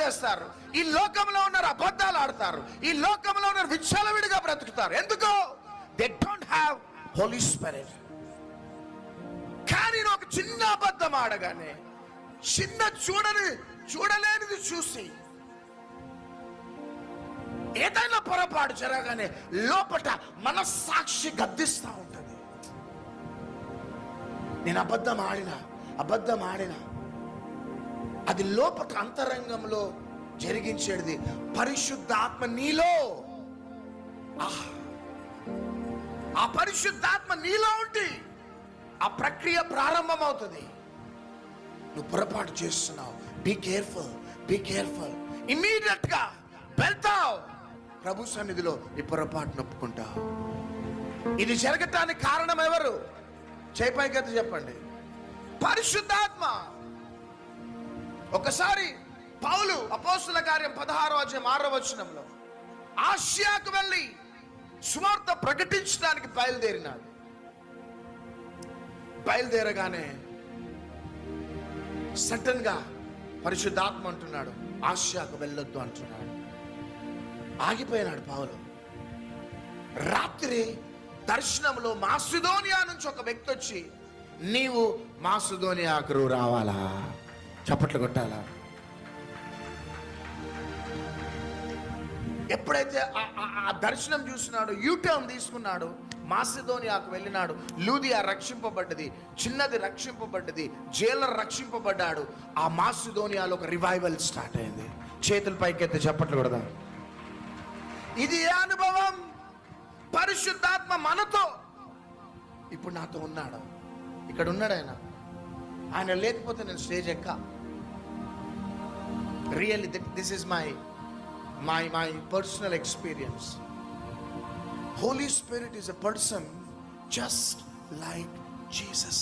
చేస్తారు, ఈ లోకంలో ఉన్నారు అబద్ధాలు ఆడతారు, ఈ లోకంలో ఉన్నారు విచ్చలవిడిగా బ్రతుకుతారు. ఎందుకో they don't have holy spirit. కానీ ఒక చిన్న అబద్ధం ఆడగానే, చిన్న చూడలేనిది చూసి, ఏదైనా పొరపాటు జరగగానే లోపట మనస్సాక్షి గద్దిస్తూ ఉంటుంది. నేను అబద్ధం ఆడినా అది లోపట అంతరంగంలో జరిగించేది పరిశుద్ధాత్మ నీలో. ఆ పరిశుద్ధాత్మ నీలో ఉండి ఆ ప్రక్రియ ప్రారంభమవుతుంది. నువ్వు పొరపాటు చేస్తున్నావు, బీ కేర్ఫుల్. ఇమ్మీడియట్ గా వెళ్తావు ప్రభు సన్నిధిలో, ఈ పొరపాటు నొప్పుకుంటావు. ఇది జరగటానికి కారణం ఎవరు? చేపైకైతే చెప్పండి, పరిశుద్ధాత్మ. ఒకసారి పౌలు అపోస్తుల కార్యం 16వ అధ్యాయం 6వ వచనంలో ఆసియాకు వెళ్ళి సువార్త ప్రకటించడానికి బయలుదేరగానే సడన్ గా పరిశుద్ధాత్మ అంటున్నాడు, ఆసియాకు వెళ్ళొద్దు అంటున్నాడు. ఆగిపోయినాడు పౌలు. రాత్రి దర్శనంలో మాసిదోనియా నుంచి ఒక వ్యక్తి వచ్చి, నీవు మాసిదోనియాకు రావాలా? చప్పట్లు కొట్టాలా? ఎప్పుడైతే ఆ దర్శనం చూసినాడు, యూటర్న్ తీసుకున్నాడు, మాసిదోనియాకు వెళ్ళినాడు. లూదియా రక్షింపబడ్డది, చిన్నది రక్షింపబడ్డది, జైలర్ రక్షింపబడ్డాడు. ఆ మాసిదోనియాలో ఒక రివైవల్ స్టార్ట్ అయింది. చేతుల పైకెత్తి చప్పట్లు కొడదాం. ఇది ఏ అనుభవం? పరిశుద్ధాత్మ మనతో ఇప్పుడు నాతో ఉన్నాడు, ఇక్కడ ఉన్నాడు ఆయన లేకపోతే నేను స్టేజ్ ఎక్క. Really this is my personal experience. Holy Spirit is a person just like Jesus.